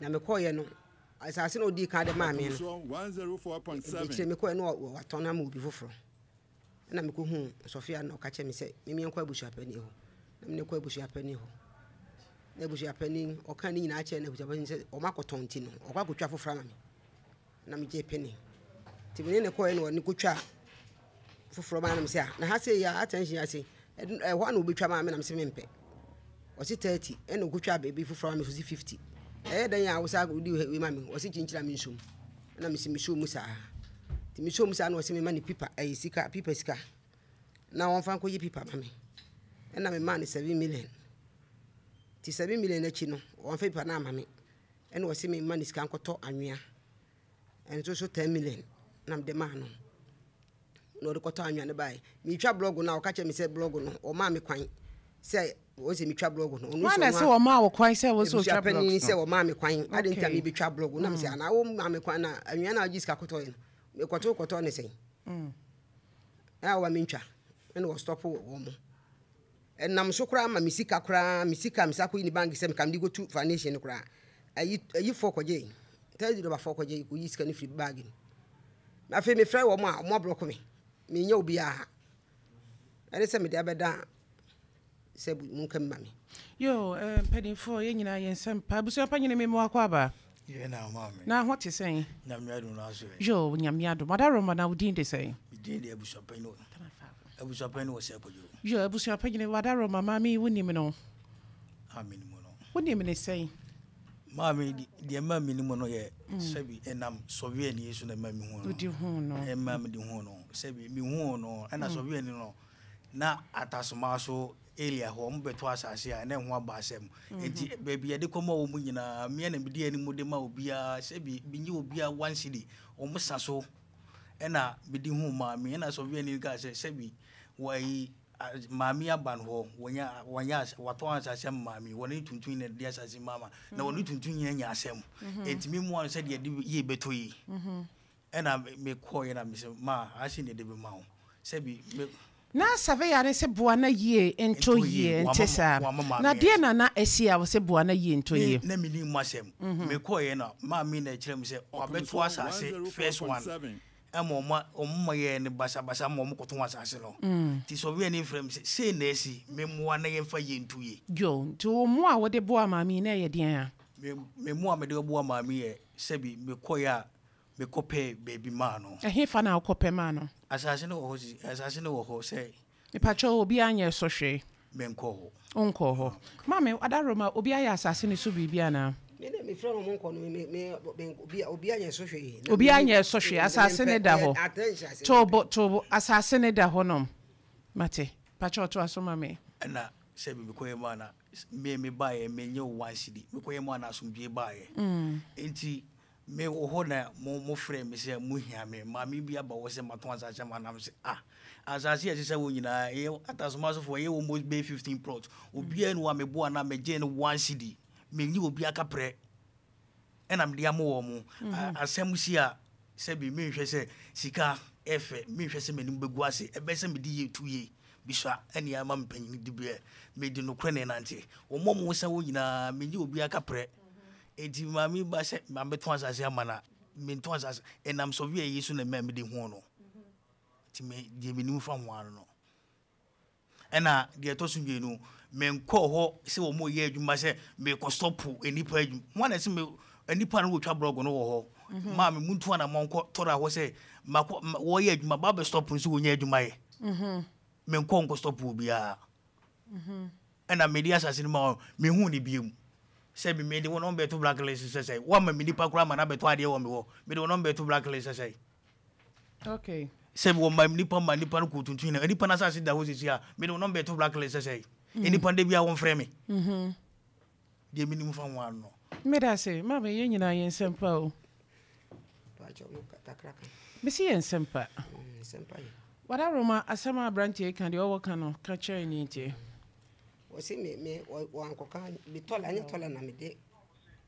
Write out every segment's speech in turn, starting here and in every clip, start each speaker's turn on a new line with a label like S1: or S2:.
S1: na me call ye no asase no di ka de ma me no
S2: 104.7
S1: me call no watona ma obi foforo na me ko hu Sofia no ka che me se me enko abusua pani ho na me ne ko abusua pani ho na abusua pani o kan ni nyina che na abusua pani se o makoton ti no o kwa kotwa foforo ma me na me je pani ti me ne ko ye no ni kotwa foforo ma na me se na ha se ya attention ya se ho na obetwa ma me na me se me mpe o si 30 e no kotwa baby foforo ma me so si 50 dan ya wosa go di we ma me o si chinchira me nsum na me si me show musa ti me show musa na o si me ma ni pipa sika pipa sika na won fan ko yi pipa ma me na me ma ni 7 million ti 7 million achi no won fa pipa na ma me na o si me ma ni sika nkoto anwea en so 10 million na me de ma no no de koto anwea ne bai me twa blog na o ka che me se blog no o ma me kwan se o se me twa blog no
S3: onu so na se o ma wo kwan se wo so twa blog
S1: no se o ma me kwan adenta me be twa blog na me se na o ma me kwan na anwea na agi sika koto yin me koto ne sen wa me ntwa ene wo stop wo mo enam so kra ma misika kra misika misako ni bank se me kam di go to foundation kra ayi fokoje tell you about fokoje ko yi sika ni free bag na fe me fry wo mo block me nya obi a ene se me de abeda se mun kam ma me
S3: yo pedinfo ye nyina yen sempa busua pa nyine me mo akwa ba
S4: ye na mama
S3: na what you saying
S4: nyamiado na so
S3: yo nyamiado madaro ma na udin de say
S4: din de busua pa no busua pa no se apojo
S3: yo busua pa nyine madaro mama mi woni me no
S4: amini mo no
S3: woni me ne say
S4: mama di mama ni mo no ye sabi enam sovie ni yesu na mama hu no
S3: odi hu no
S4: mama di hu no sabi mi hu no na sovie ni no na atasoma so elia ho mbeto asase a na ho abasem enti baby ye de komo wo mu nyina me na bidi ani mu de ma obia sabi binyi obia one city o musa so na bidi hu ma me na sovie ni ga sabi wai mami aban ho wonya wato asase mami woni tuntun na de asase mama na woni tuntun nya asem enti mi mu an se de ye beto yi na me ko ye na me se ma ashi ne de be ma ho sabi
S3: na save ya ne se boa na yie ento yie ntesa na de na esia wo se boa na yie ento yie
S4: na mi ni mu asem me ko ye na mami na kire me se obeto asase first one omma ye ne basa mo koto asase no ti so we ni frem se na esi me mo na ye fa ye ntu ye
S3: jo to mo a wo de boa mami na ye den a
S4: me mo a me de boa mami ye sebi me ko ya me kope baby ma no
S3: he fa na kope ma no
S4: asase no ho se
S3: me pacho obi anya so hwe
S4: me nko ho
S3: onko ho mami adaroma obi aya asase ni so bibia na
S1: me friend mo nko no me obi anya so hwe
S3: obi anya so hwe asase ne da ho tobo asase ne da ho no mate pacho to asoma me
S4: na sebi me ko ye ma na me bae me nye one city me ko ye ma na asomdue bae enti me wo ho na mo frame me se mu hia me mami bi aba wo se maton asase ma na me se asase ye se wo nyina e atasoma so fo ye wo mo be 15 plot obi anu wa me bo na me je no one city me nyi obi aka pre ena me dia mo wo mu asem si a se bi me hwe se sika efe me hwe se menim begu ase ebe se me di ye tu ye biswa ene ama mpanyin di be me di no kwene nante wo mo se wo nyina me nyi obi aka pre enti mami ba se mambe to asase amana me to asase enam so wie yesu na me de hu no ti me die me nim fa ho ano no ena de to sunje no me nko ho se wo mo ye adwuma se me ko stop enipa adwuma ho na se me enipa no wo twa blog no wo ho ma me muntu na mo nko tora ho se wo ye adwuma ba be stop nso wo nya adwuma ye me nko stop obi a ena me di asase no ma me hu ni biem se bi me de won be to blacklist say wa ma me nipa kura ma na be to ade wo me wo me de won be to blacklist say
S3: okay
S4: se bi wo ma nipa no ko tuntun na nipa na asase da ho sisi a me de won be to blacklist say nipa de bia won frɛ me de me nim fa ho ano
S3: me da se ma be ye nyina yen sempa o
S1: pacho mo katakraka
S3: me si yen sempa
S1: ye
S3: wada roma asama branche kan de owo kan no ka chere ni ntie
S1: o si me o ankoka bi tola anya tola na me de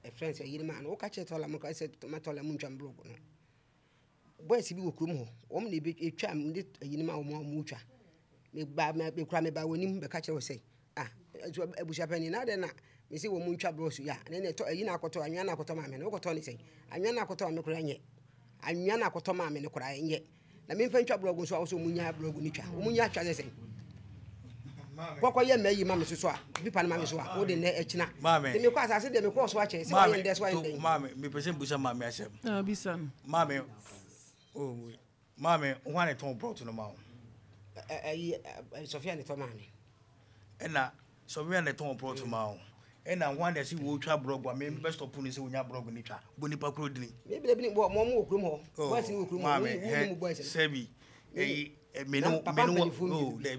S1: e friends e yiri ma no o ka che tola mo ka se ma tola mu ntwa blog no boys bi wo krum ho o mo ne be etwa me de yiri ma o mo twa me ba me kura me ba wonim be ka che wo sei abusha pani na de na me say wo mu ntwa bro so ya na na to ayi na akoto anwa na akoto ma me no koto ni sei anwa na akoto me kura nye anwa na akoto ma me ne kura nye na me mfa ntwa bro so awo mu nya bro ni twa wo mu nya twa sei kwakwa ye mayi ma me so a bi pa na ma me so a wo de na ekina te me kwa asase de me kwa so a che se wa yen des wa yen
S4: mame me pese busa mame asem
S3: bisan
S4: mame oh mame who ne ton brought no ma
S1: Sofia ne to ma me
S4: ena Sofia ne ton brought ma ena who ne si wo twa blog wa me best of ni se wo nya blog ni twa boni pa kro dini
S1: me bi mo mo okrum ho boys ni okrum ho mo boys
S4: sebi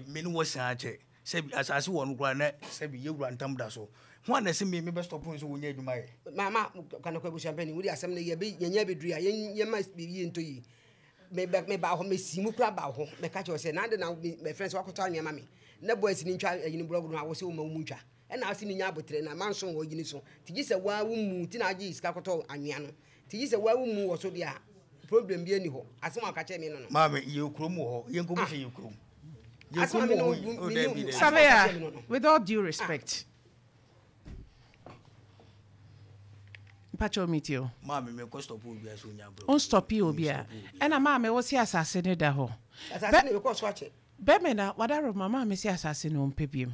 S4: menu was ache sebi asase won kra na sebi yewura ntam da so ho na se me best of so wo nya adwuma ye
S1: mama kana kwa busu ampani wuri asem na ye be nya bedru ya ye ma bibi ento yi me ba ho me simu kra ba ho me ka che se na de na me friends wakoto anwa ma me na boys ni ntwa yini blog no awose wo ma mu ntwa e na ase ni nya abotre na manso wo yini so tigi se wa wo mu ti na agi iska koto anwa no tigi se wa wo mu wo so dia problem bi ani ho asem aka che me no no
S4: mama ye okrom ho ye nko bi ye okrom
S3: Savea, with all due respect. Pacho meet you.
S4: Mama, me ko stop obi aso nya bro.
S3: On stop you obi a. E na mama wo si asase ne da ho.
S1: Asase ne ko so ache.
S3: Be me na wadaro mama me si asase ne on pebiem.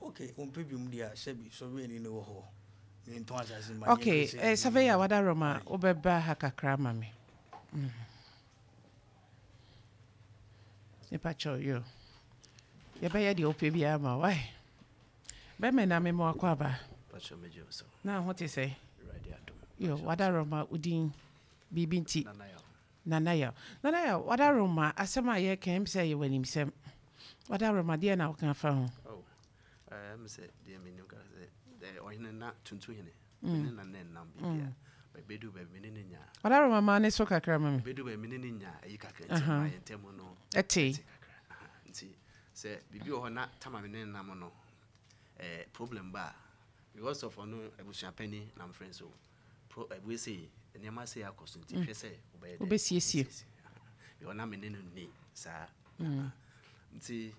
S4: Okay, on pebiem dia sebi so we ni no ho. Me nton asase ma.
S3: Okay, Savea wadaro ma obeba ha kakra ma me. E pacho yo. Ya baya di opebia ma why? Be me na me mo akwaba.
S5: Pacho mejo so.
S3: Na what you say?
S5: Yo,
S3: wadaroma udin bibinti nanaya wadaroma asema ye kem say ye wanim sem wadaroma dia na okan fa ho
S5: say dia menim ka say de ohine na tuntu hine menim na nam bibia bedu be menim nya
S3: wadaroma ma ne so kakra ma me
S5: bedu be menim nya ayi kakra ntema yentemo no
S3: eti
S5: nti say bibia ho na tama menim nam no problem ba because of no ebusia penny na friends so we say nyama say akosunti hwe say
S3: obesiesie
S5: yo na menene ni sa nti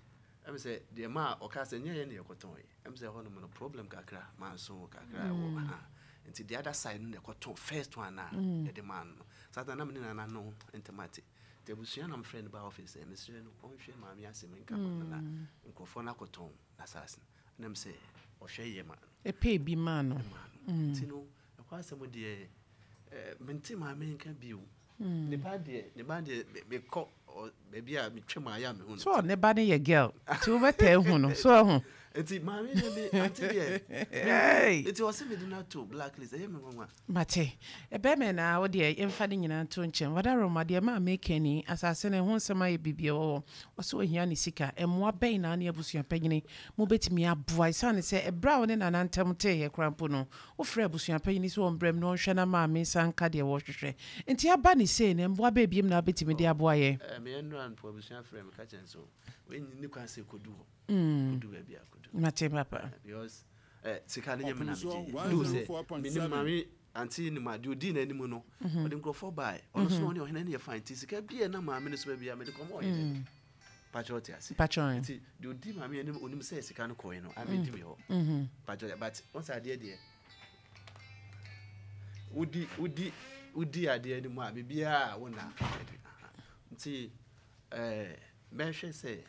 S5: am say de ma o ka say nyeye ne ekoton am say hono no problem kakra man so kakra wo nti the other side no ekoton first one na the man no sata na menene na no intimate te busuya na friend ba office e mesre no onhwe ma mi ase menka na nkofo na koton assassin na am say o hwe ye man
S3: e pay bi man no
S5: nti no kwasem de menti ma me nka biu ne ba de me ko baby a me twem aya me hu
S3: so ne ba ne ye girl ti o beta hu no so hu
S5: enti ma me de anti de enti o se me do na to blacklist e me nwa
S3: mate e be me na wo de emfa de nyina to nchem wadaro ma de ma make ni asase ne hu nsema ye bibie o so ohia ne sika emwa ben na ne abusua panyini mo betimi aboa isane se e bra wo ne na nantem te ye krampo no wo fra abusua panyini so ombrem no hwe na ma me sanka de wo hwehwe enti aba ni se ne mboa ba biem na betimi de aboa ye
S5: me no an po abusua frame ka chen so we ni kwa se kodu kodu ba bia kodu
S3: mate papa
S5: because sika ne nyem na do se minim mami anti ni ma do di na nimu no o de nkrofo bai ono so oni ohene ne fine ti sika bia na ma me so ba bia me de komo ohene patriote ase
S3: patriote
S5: do di ma me anim onim se sika no koyi no am di me ho patriote but once ade de udi ade ni mu a bibia wona nti be hwe se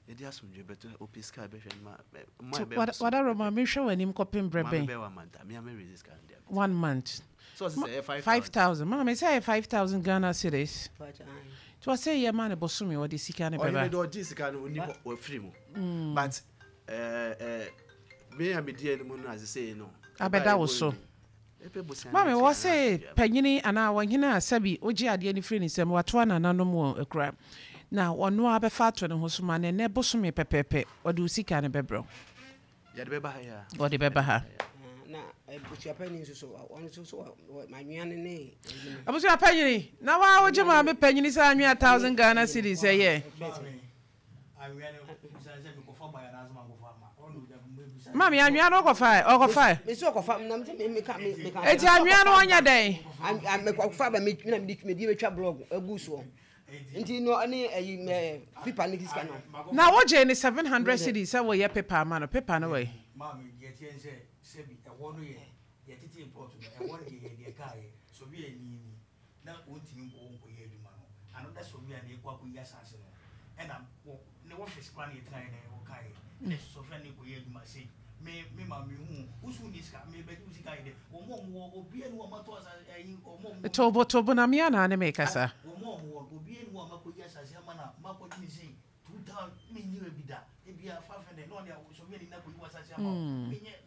S5: edi asumje beto opiska be hwe ma
S3: wadaro ma me hwe wanim kopim brebe
S5: be 1 month me am resist can there
S3: 1 month
S5: so say
S3: 5,000 mama me say 5,000 Ghana cedis to say ye man bosumi wo de sika ne beba
S5: o do di sika no ni o free mu but me am die ni mu no as say no
S3: abeda wo so mama wo say panyini ana wanhina asabi oji ade ni free ni sem wato na nanom wo ekura na ono abefa to ne hosuma ne bosumi pepepe ode sika ne bebro
S5: ya de beba ya
S3: ode beba ha
S1: na ebusia panyini so on so ma nwane ne
S3: abusia panyini na wa oje ma me panyini sa anwa 1000 Ghana cedis ye mami anwa no okofa
S1: me so okofa na me ka
S3: eti anwa no onya den
S1: me okofa ba me na me di betwa blog aguso nti no ani paper ni kiska no
S3: na wo je ni 700 cedis say wo ye paper ma no paper no we
S4: mami get yen say sebi e wono ye titi import no e wono ye de kai so bi eni na ontimi nko ye adwuma no another so bi na ekwa ko ya sanse no e na ne wo fish plan ye try na wo kai ne so fa ne ko ye adwuma sei me ma me hu usu ni ska me be usi kai de wo mo obi enu wo mato asa ayi wo mo
S3: tobo na mia na ne me kasa
S4: wo mo obi enu wo mako ya sanse ama na mako ni sei 2000 me nyi bi da e bia 500 no ne so bi ni na ko yi sanse ama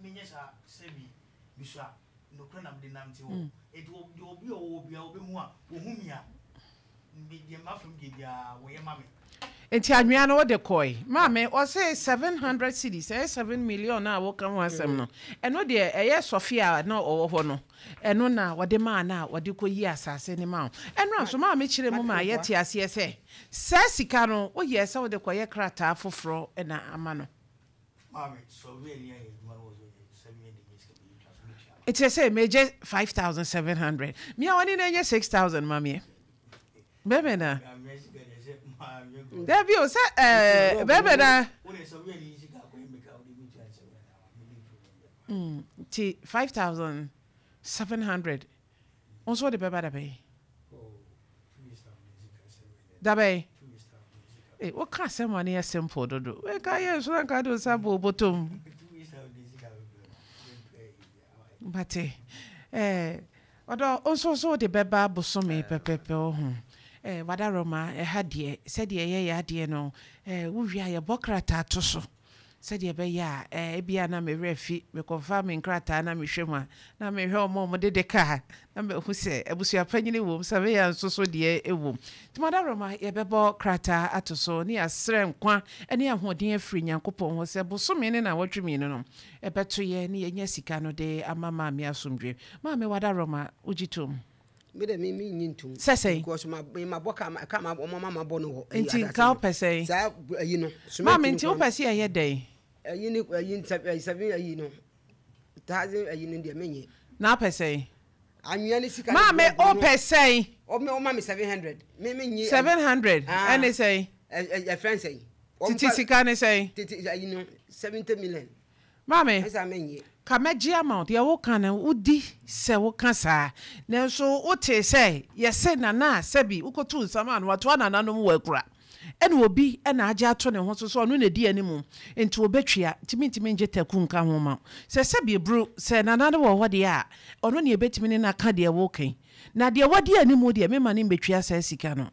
S4: me sa sebi bisha no kra na me nam ti wo e do obi hu a wo hu mi a me de mafum ge bia wo ye ma me
S3: enti anwea no de koi maame o say 700 cedis 7 million na wo kan wasem no eno de eye Sofia na owo ho no eno na wode ma na wode koyi asase ni ma eno anso maame kire mu ma ye te ase ese sa sika no wo ye se wode koye krata foforo na ama no
S4: maame so we ni ye duma wo so 7 million
S3: it say meje 5700 me awani na nye 6000 maame bebe na Debi o say bebe na ti 5700 onso de beba da be o ka se money is simple dodo we ka ye so kan do sabo bottom bate odo onso so de beba bosome pepepe ho wada Roma hadie said ye adie no wuvia ye bokrata to so said ye be ya bia na me refi me confirm nkrata na me hwema na me hwe omo de ka na me hu se abusua panyine wom sabe ya nsoso de ewom ti wada Roma ye be bokrata atoso ni asre nkwa ene ahoden afri nyankopon ho se bosome ne na watwemi no ebeto ye ni enya sika no de amama me asomdwe ma me wada Roma ujitom
S1: me de me nyintum
S3: sese
S1: because my boka ka ma mama bo no ho
S3: enti ka opese
S1: sa ayi no
S3: ma me enti opese ye dey
S1: ayi ni ayi 7 ayi no taze ayi ni de menye
S3: na opese
S1: anwea ni sika
S3: ma me opese
S1: o me 700 me menye
S3: 700 and say
S1: a friend say
S3: titi sika ne say
S1: titi ayi no 70 million
S3: ma me
S1: esa menye
S3: Kamaji amount ya wo kan udi se wo kan sa na so wo te se ye se na sebi ukotu nsama na wato na nanom wo akura ene obi ena age ato ne ho so no na di animu enti obetwia timi nje taku nka ho ma se sebi bru se na na wo ho de a ono ne ebetimi ne na ka de wo kan na de wo de animu de me ma ne betwia sa sika no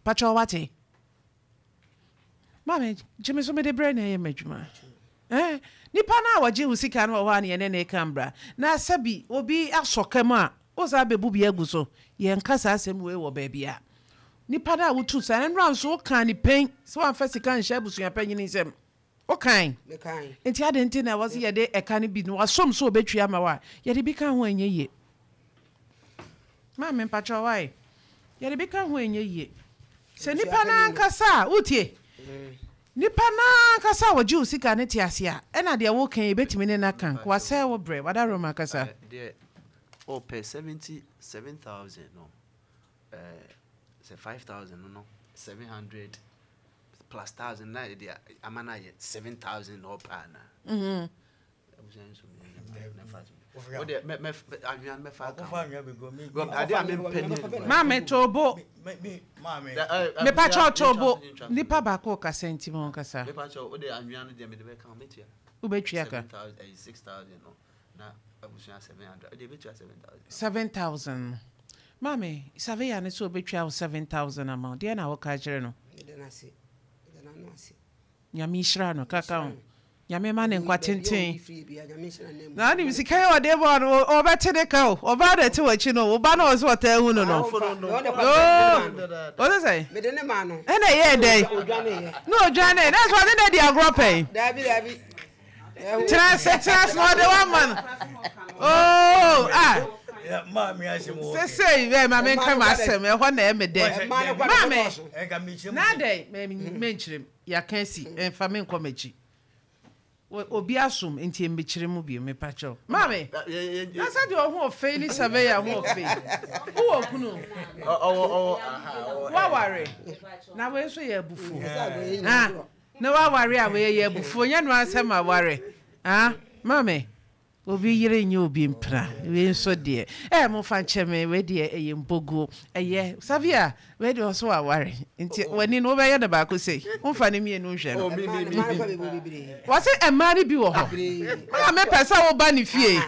S3: pacho wate mame jimi so me de brain na ye madwuma nipa na waje usika no wa na ye ne kambra na sabi obi asokam a o za bebu bia gu so ye nkasa asem we wo ba bia nipa na wutu sa nra so kan ni pen so an fasika nhya busua panyin nsem o kan
S1: me kan
S3: enti ade enti na was ye de eka ne bi no wasom so obetwia ma wa ye de bi kan ho anye ye ma me pacho wai ye de bi kan ho anye ye se nipa na nkasa utie nipa na kasa waji usika ne tiasia ena de wo kan ebetimi ne na kan kwa se wo bre wada Roma kasa
S5: de o pay 77000 no say 5000 no 700 plus 1000 na de amana ye 7000 no pa na
S3: ma me tobo me pacho tobo nipa ba ko ka senti mo kasa
S5: me pacho o de anwia no de me de be kan metia
S3: u betwia ka
S5: 6000 no na abusia 700 o de betwia
S3: 7000 mame save ya ne so betwia 7000 amount de na wo ka jere no
S1: de na se
S3: nyami shira no kaka nyame ma ne nkwa tenten na ni misika ye ode bo no obete de ka o ba de te wachi no o ba na o so ta hu no no o de say
S1: me de ne ma no
S3: e na ye dey no odwane that's why they dey agro pen
S1: dabi
S3: trans no de one man oh
S4: ma me asemo
S3: say we ma me kan ma asem e ho na e me de ma me
S4: enka me chim
S3: na dey me nchirem ya kan si enfa me nkomachi obi asum enti embechire mu bi me pacho mame na sa de ho ofe ni save ya ho ofe wo kunu wa ware na we so ya bufu na wa ware a we ya bufu nya no asem a ware Mame, obi yere nye obi mpra. We nso de. Mo fa ncheme we de mbogo. Savia, we de so aware. Nti wani no be ye de ba ko sei. Mfa ne mie no hwe no. Wase emari bi wo ho. Ma me pesa wo ba ne fie.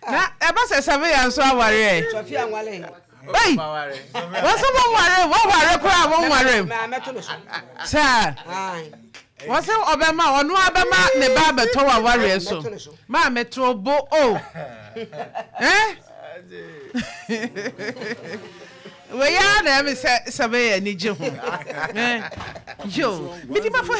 S3: Na e ba se Savia nso aware.
S1: Sofia nwale.
S3: Hey! What's up, ware kwa ware. Sir. What's up, Obama? Onu Obama ne ba beto wa ware so. Ma metro bo o. We ya na me say sabe ni je ho. Jo. Bi di ma fo